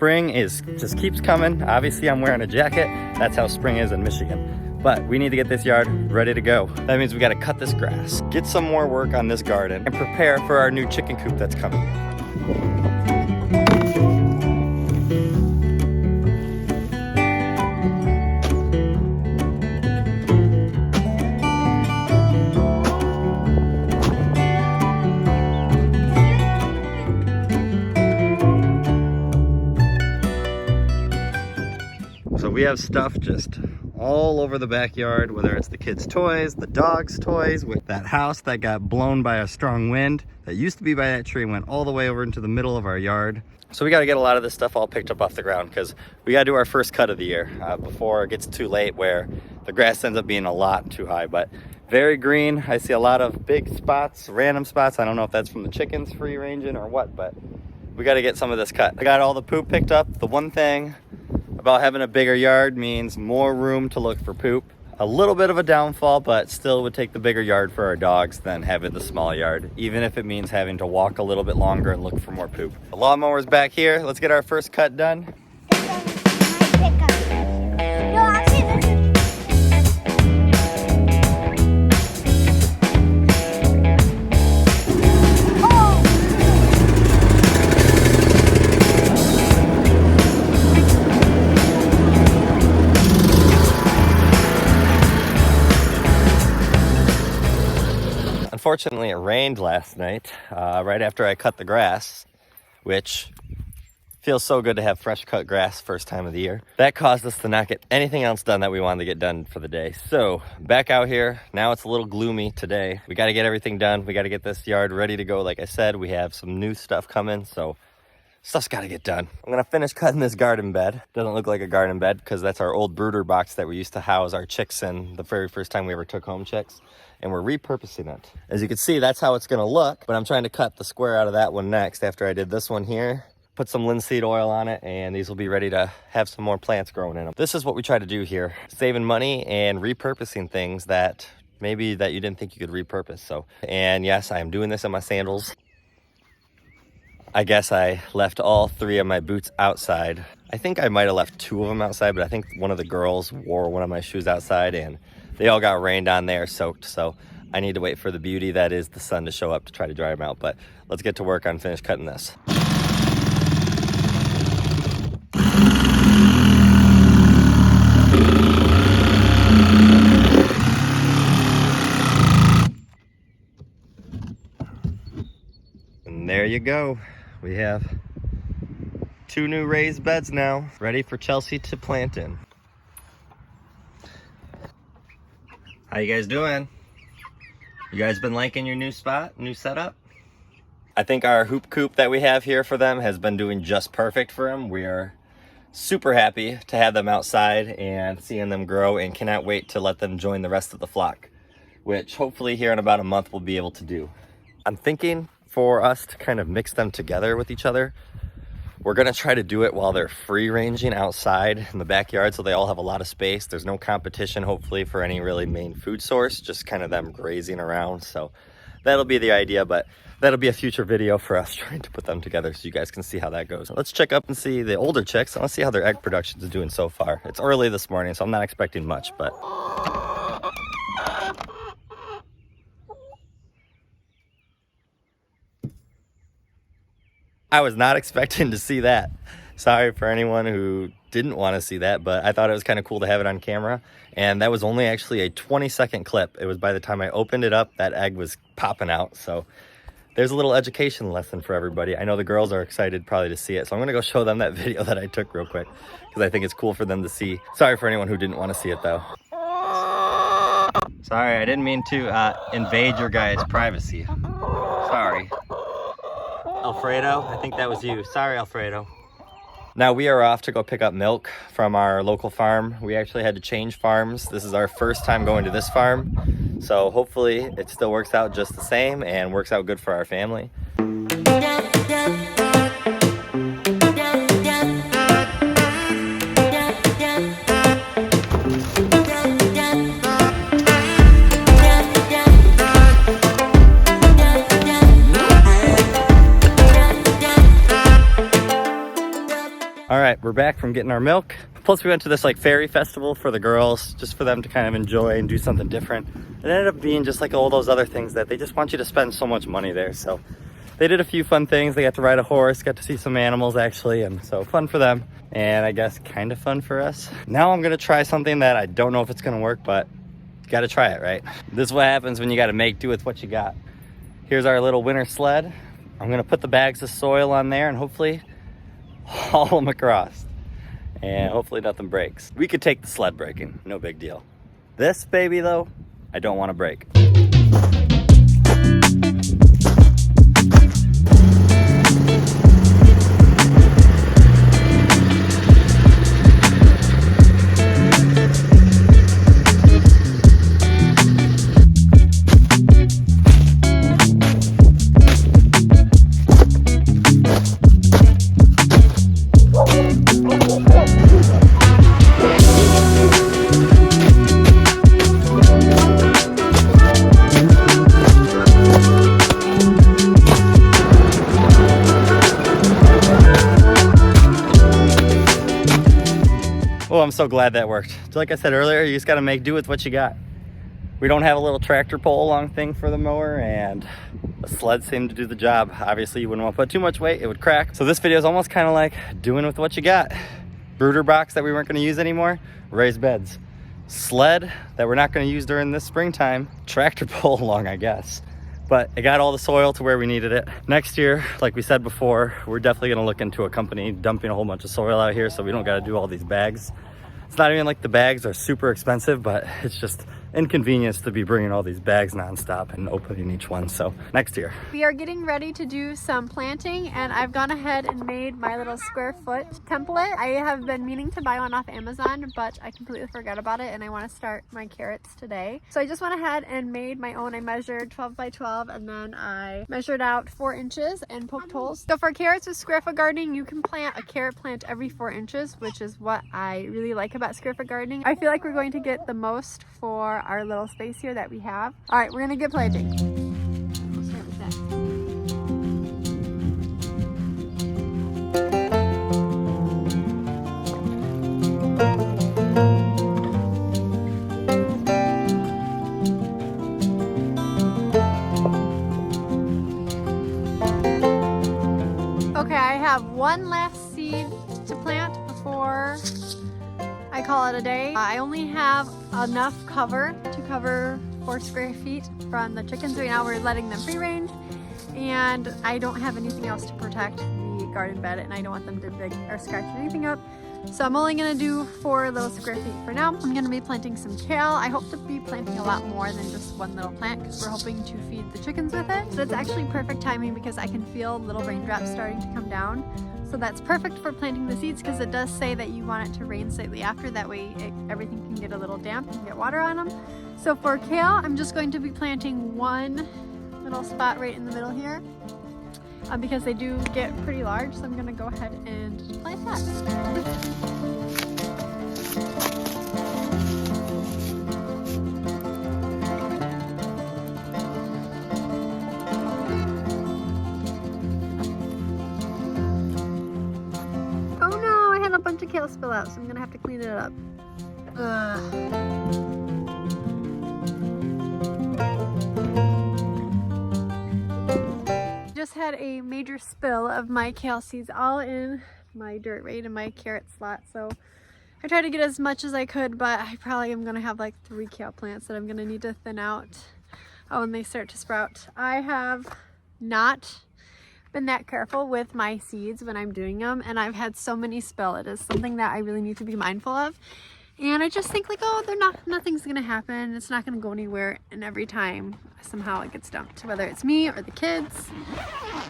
Spring just keeps coming. Obviously I'm wearing a jacket. That's how spring is in Michigan. But we need to get this yard ready to go. That means we gotta cut this grass, get some more work on this garden, and prepare for our new chicken coop that's coming. So we have stuff just all over the backyard, whether it's the kids' toys, the dogs' toys, with that house that got blown by a strong wind that used to be by that tree, went all the way over into the middle of our yard. So we got to get a lot of this stuff all picked up off the ground because we got to do our first cut of the year before it gets too late where the grass ends up being a lot too high. But very green. I see a lot of big spots, random spots. I don't know if that's from the chickens free ranging or what, but we got to get some of this cut. I got all the poop picked up. The one thing about having a bigger yard means more room to look for poop. A little bit of a downfall, but still would take the bigger yard for our dogs than having the small yard, even if it means having to walk a little bit longer and look for more poop. The lawnmower's back here. Let's get our first cut done. Unfortunately, it rained last night, right after I cut the grass, which feels so good to have fresh cut grass first time of the year. That caused us to not get anything else done that we wanted to get done for the day. So back out here, now it's a little gloomy today. We got to get everything done. We got to get this yard ready to go. Like I said, we have some new stuff coming, so stuff's got to get done. I'm going to finish cutting this garden bed. Doesn't look like a garden bed because that's our old brooder box that we used to house our chicks in the very first time we ever took home chicks. And we're repurposing it. As you can see, that's how it's gonna look, but I'm trying to cut the square out of that one next after I did this one here. Put some linseed oil on it, and these will be ready to have some more plants growing in them. This is what we try to do here, saving money and repurposing things that maybe that you didn't think you could repurpose. So, and yes, I am doing this in my sandals. I guess I left all 3 of my boots outside. I think I might have left 2 of them outside, but I think one of the girls wore one of my shoes outside and they all got rained on there, soaked, so I need to wait for the beauty that is the sun to show up to try to dry them out. But let's get to work on finish cutting this. And there you go. We have 2 new raised beds now, ready for Chelsea to plant in. How you guys doing? You guys been liking your new spot, new setup? I think our hoop coop that we have here for them has been doing just perfect for them. We are super happy to have them outside and seeing them grow, and cannot wait to let them join the rest of the flock, which hopefully here in about a month we'll be able to do. I'm thinking for us to kind of mix them together with each other. We're gonna try to do it while they're free ranging outside in the backyard, so they all have a lot of space. There's no competition, hopefully, for any really main food source, just kind of them grazing around. So that'll be the idea, but that'll be a future video for us trying to put them together so you guys can see how that goes. Let's check up and see the older chicks. I want to see how their egg production is doing so far. It's early this morning, so I'm not expecting much, but I was not expecting to see that. Sorry for anyone who didn't want to see that, but I thought it was kind of cool to have it on camera. And that was only actually a 20-second clip. It was by the time I opened it up, that egg was popping out. So there's a little education lesson for everybody. I know the girls are excited probably to see it. So I'm gonna go show them that video that I took real quick because I think it's cool for them to see. Sorry for anyone who didn't want to see it though. Sorry, I didn't mean to invade your guys' privacy. Sorry. Alfredo, I think that was you. Sorry, Alfredo. Now we are off to go pick up milk from our local farm. We actually had to change farms. This is our first time going to this farm. So hopefully it still works out just the same and works out good for our family. All right, we're back from getting our milk. Plus we went to this like fairy festival for the girls, just for them to kind of enjoy and do something different. It ended up being just like all those other things that they just want you to spend so much money there. So they did a few fun things. They got to ride a horse, got to see some animals actually, and so fun for them. And I guess kind of fun for us. Now I'm gonna try something that I don't know if it's gonna work, but you gotta try it, right? This is what happens when you gotta make do with what you got. Here's our little winter sled. I'm gonna put the bags of soil on there and hopefully haul them across. And hopefully nothing breaks. We could take the sled breaking, no big deal. This baby though, I don't wanna break. Oh, I'm so glad that worked. Like I said earlier, you just gotta make do with what you got. We don't have a little tractor pull along thing for the mower, and the sled seemed to do the job. Obviously, you wouldn't want to put too much weight, it would crack. So this video is almost kind of like doing with what you got. Brooder box that we weren't gonna use anymore, raised beds. Sled that we're not gonna use during this springtime, tractor pull along, I guess. But it got all the soil to where we needed it. Next year, like we said before, we're definitely gonna look into a company dumping a whole bunch of soil out here so we don't gotta do all these bags. It's not even like the bags are super expensive, but it's just inconvenience to be bringing all these bags nonstop and opening each one. So next year. We are getting ready to do some planting, and I've gone ahead and made my little square foot template. I have been meaning to buy one off Amazon, but I completely forgot about it, and I want to start my carrots today. So I just went ahead and made my own. I measured 12 by 12, and then I measured out 4 inches and poked holes. So for carrots with square foot gardening, you can plant a carrot plant every 4 inches, which is what I really like about square foot gardening. I feel like we're going to get the most for our little space here that we have. All right, we're gonna get planting. We'll start with that. Okay, I have one last seed to plant before I call it a day. I only have enough cover to cover 4 square feet from the chickens. Right now we're letting them free range, and I don't have anything else to protect the garden bed, and I don't want them to dig or scratch anything up. So I'm only gonna do 4 little square feet for now. I'm gonna be planting some kale. I hope to be planting a lot more than just one little plant because we're hoping to feed the chickens with it. So it's actually perfect timing because I can feel little raindrops starting to come down. So that's perfect for planting the seeds because it does say that you want it to rain slightly after. That way everything can get a little damp and get water on them. So for kale, I'm just going to be planting one little spot right in the middle here because they do get pretty large. So I'm going to go ahead and plant that. Bunch of kale spill out, so I'm gonna have to clean it up. Just had a major spill of my kale seeds all in my dirt right in my carrot slot, so I tried to get as much as I could, but I probably am gonna have like 3 kale plants that I'm gonna need to thin out when they start to sprout. I have not been that careful with my seeds when I'm doing them, and I've had so many spill. It is something that I really need to be mindful of, and I just think like, oh, nothing's gonna happen, it's not gonna go anywhere, and every time somehow it gets dumped, whether it's me or the kids.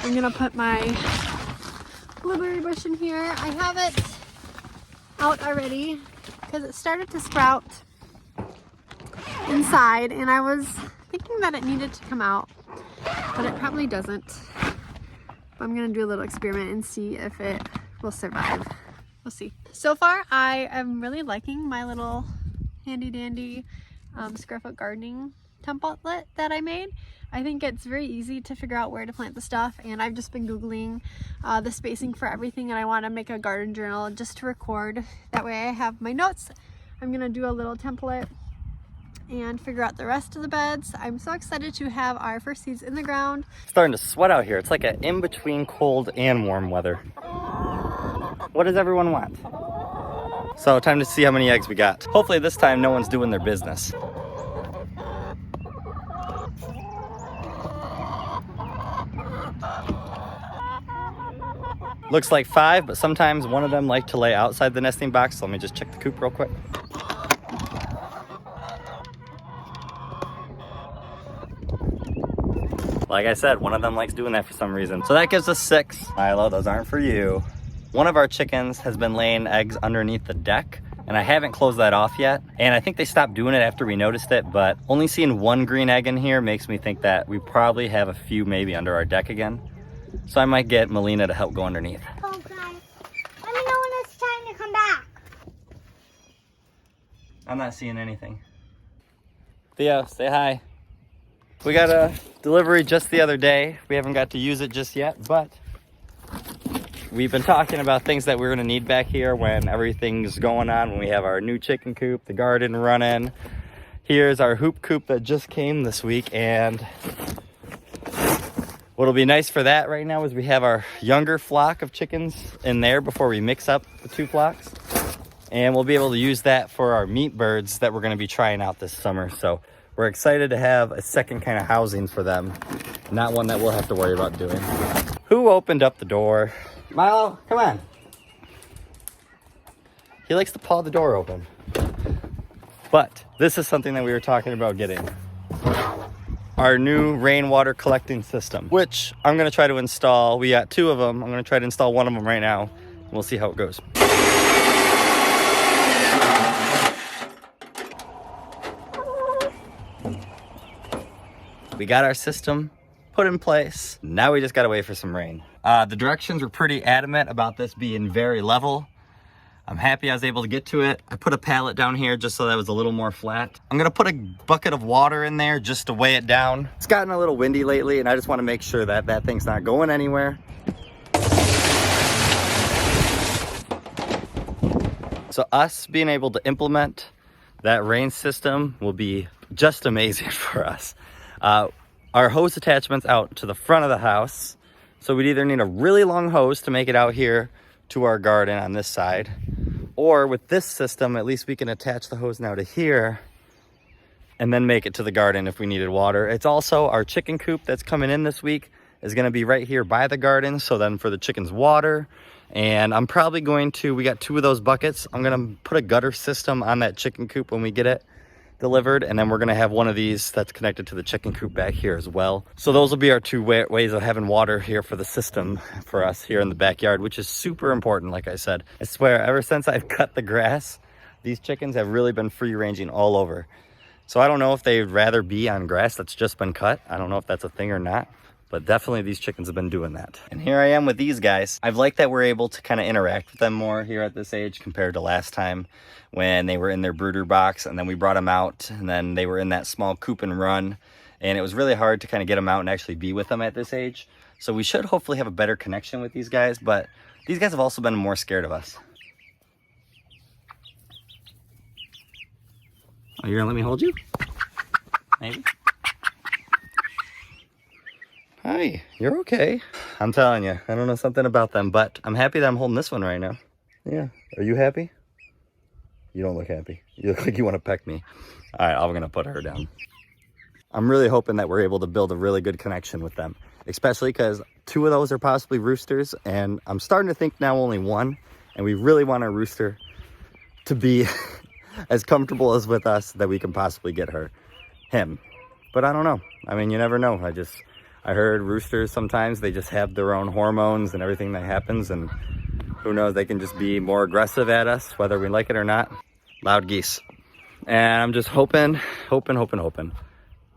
I'm gonna put my blueberry bush in here. I have it out already because it started to sprout inside, and I was thinking that it needed to come out, but it probably doesn't. I'm gonna do a little experiment and see if it will survive. We'll see. So far, I am really liking my little handy dandy square foot gardening template that I made. I think it's very easy to figure out where to plant the stuff, and I've just been Googling the spacing for everything, and I want to make a garden journal just to record. That way I have my notes. I'm going to do a little template and figure out the rest of the beds. I'm so excited to have our first seeds in the ground. Starting to sweat out here. It's like an in-between cold and warm weather. What does everyone want? So time to see how many eggs we got. Hopefully this time no one's doing their business. Looks like 5, but sometimes one of them like to lay outside the nesting box. So let me just check the coop real quick. Like I said, one of them likes doing that for some reason. So that gives us 6. Milo, those aren't for you. One of our chickens has been laying eggs underneath the deck, and I haven't closed that off yet. And I think they stopped doing it after we noticed it, but only seeing one green egg in here makes me think that we probably have a few maybe under our deck again. So I might get Melina to help go underneath. Okay. Let me know when it's time to come back. I'm not seeing anything. Theo, say hi. We got a delivery just the other day. We haven't got to use it just yet, but we've been talking about things that we're gonna need back here when everything's going on, when we have our new chicken coop, the garden running. Here's our hoop coop that just came this week, and what'll be nice for that right now is we have our younger flock of chickens in there before we mix up the 2 flocks. And we'll be able to use that for our meat birds that we're gonna be trying out this summer. So we're excited to have a second kind of housing for them, not one that we'll have to worry about doing. Who opened up the door? Milo, come on. He likes to paw the door open. But this is something that we were talking about getting. Our new rainwater collecting system, which I'm gonna try to install. We got 2 of them. I'm gonna try to install one of them right now. We'll see how it goes. We got our system put in place. Now we just gotta wait for some rain. The directions were pretty adamant about this being very level. I'm happy I was able to get to it. I put a pallet down here just so that was a little more flat. I'm gonna put a bucket of water in there just to weigh it down. It's gotten a little windy lately, and I just wanna make sure that that thing's not going anywhere. So us being able to implement that rain system will be just amazing for us. Our hose attachment's out to the front of the house. So we'd either need a really long hose to make it out here to our garden on this side, or with this system, at least we can attach the hose now to here and then make it to the garden if we needed water. It's also our chicken coop that's coming in this week is gonna be right here by the garden. So then for the chickens water, and I'm probably going to, we got 2 of those buckets. I'm gonna put a gutter system on that chicken coop when we get it delivered, and then we're gonna have one of these that's connected to the chicken coop back here as well. So those will be our 2 ways of having water here for the system for us here in the backyard, which is super important. Like I said, I swear, ever since I've cut the grass, these chickens have really been free ranging all over. So I don't know if they'd rather be on grass that's just been cut. I don't know if that's a thing or not, but definitely these chickens have been doing that. And here I am with these guys. I've liked that we're able to kind of interact with them more here at this age compared to last time when they were in their brooder box, and then we brought them out, and then they were in that small coop and run, and it was really hard to kind of get them out and actually be with them at this age. So we should hopefully have a better connection with these guys, but these guys have also been more scared of us. Oh, you're gonna let me hold you? Maybe. Hi, you're okay. I'm telling you, I don't know something about them, but I'm happy that I'm holding this one right now. Yeah, are you happy? You don't look happy. You look like you want to peck me. All right, I'm gonna put her down. I'm really hoping that we're able to build a really good connection with them, especially because 2 of those are possibly roosters, and I'm starting to think now only 1, and we really want our rooster to be as comfortable as with us that we can possibly get him. But I don't know. I mean, you never know. I heard roosters sometimes, they just have their own hormones and everything that happens, and who knows, they can just be more aggressive at us, whether we like it or not. Loud geese. And I'm just hoping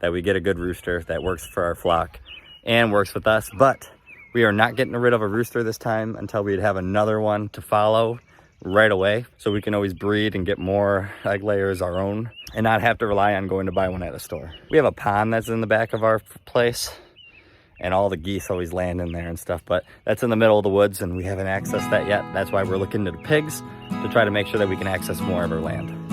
that we get a good rooster that works for our flock and works with us. But we are not getting rid of a rooster this time until we'd have another one to follow right away, so we can always breed and get more egg layers our own and not have to rely on going to buy one at a store. We have a pond that's in the back of our place, and all the geese always land in there and stuff, but that's in the middle of the woods and we haven't accessed that yet. That's why we're looking to the pigs to try to make sure that we can access more of our land.